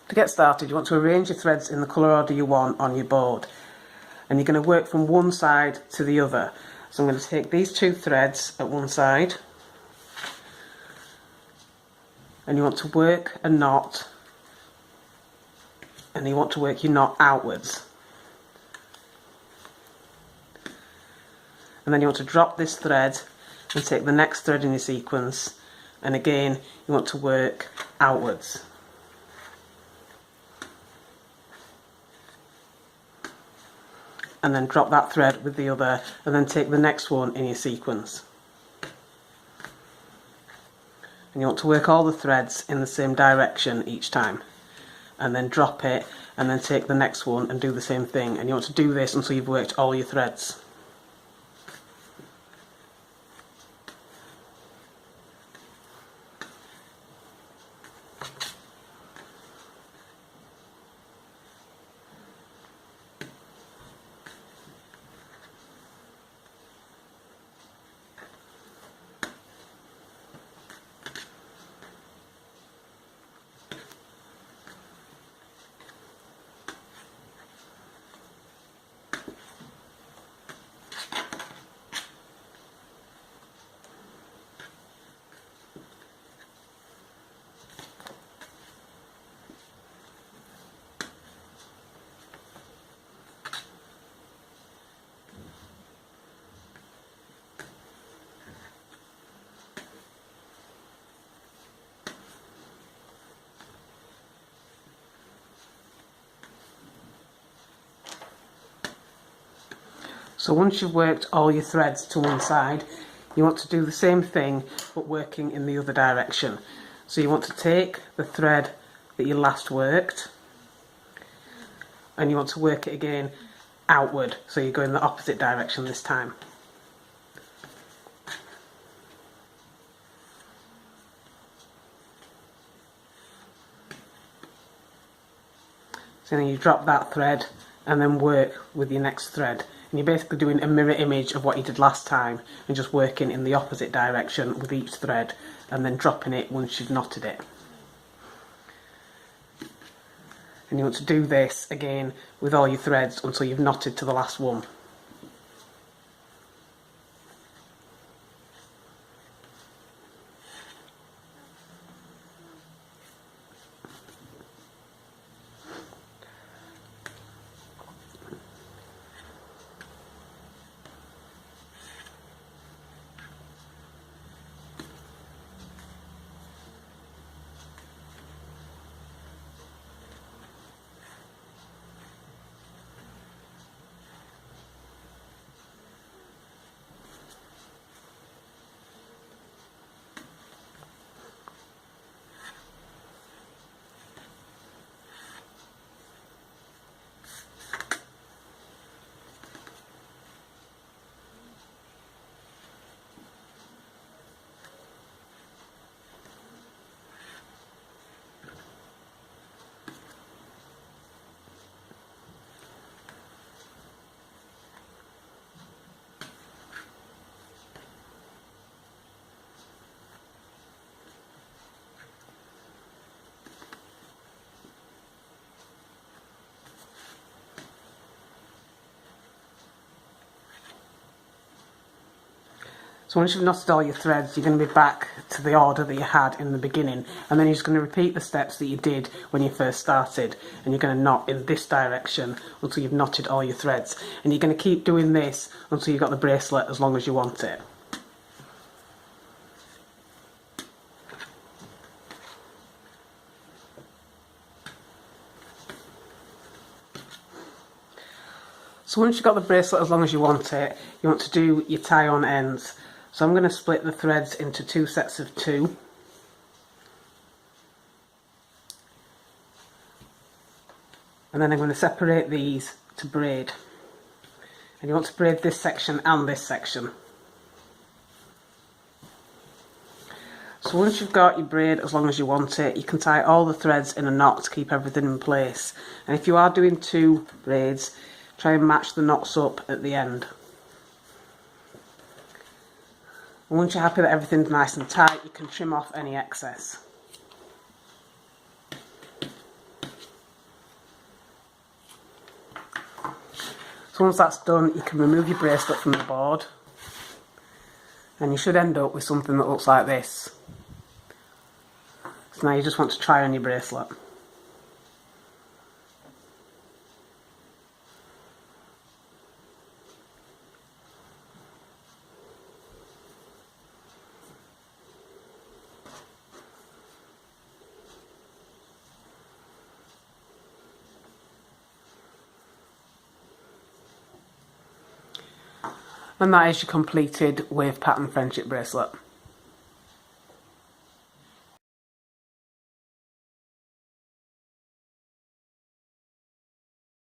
To get started, you want to arrange your threads in the colour order you want on your board, and you're going to work from one side to the other. So I'm going to take these two threads at one side, and you want to work a knot, and you want to work your knot outwards, and then you want to drop this thread and take the next thread in your sequence, and again you want to work outwards. And then drop that thread with the other, and then take the next one in your sequence. And you want to work all the threads in the same direction each time, and then drop it, and then take the next one and do the same thing. And you want to do this until you've worked all your threads. So once you've worked all your threads to one side, you want to do the same thing but working in the other direction. So you want to take the thread that you last worked, and you want to work it again outward, so you're going the opposite direction this time. So then you drop that thread and then work with your next thread. And you're basically doing a mirror image of what you did last time, and just working in the opposite direction with each thread, and then dropping it once you've knotted it. And you want to do this again with all your threads until you've knotted to the last one. So once you've knotted all your threads, you're going to be back to the order that you had in the beginning, and then you're just going to repeat the steps that you did when you first started, and you're going to knot in this direction until you've knotted all your threads, and you're going to keep doing this until you've got the bracelet as long as you want it. So once you've got the bracelet as long as you want it, you want to do your tie-on ends. So I'm going to split the threads into two sets of two. And then I'm going to separate these to braid. And you want to braid this section and this section. So once you've got your braid as long as you want it, you can tie all the threads in a knot to keep everything in place. And if you are doing two braids, try and match the knots up at the end. And once you're happy that everything's nice and tight, you can trim off any excess. So once that's done, you can remove your bracelet from the board, and you should end up with something that looks like this. So now you just want to try on your bracelet. And that is your completed wave pattern friendship bracelet.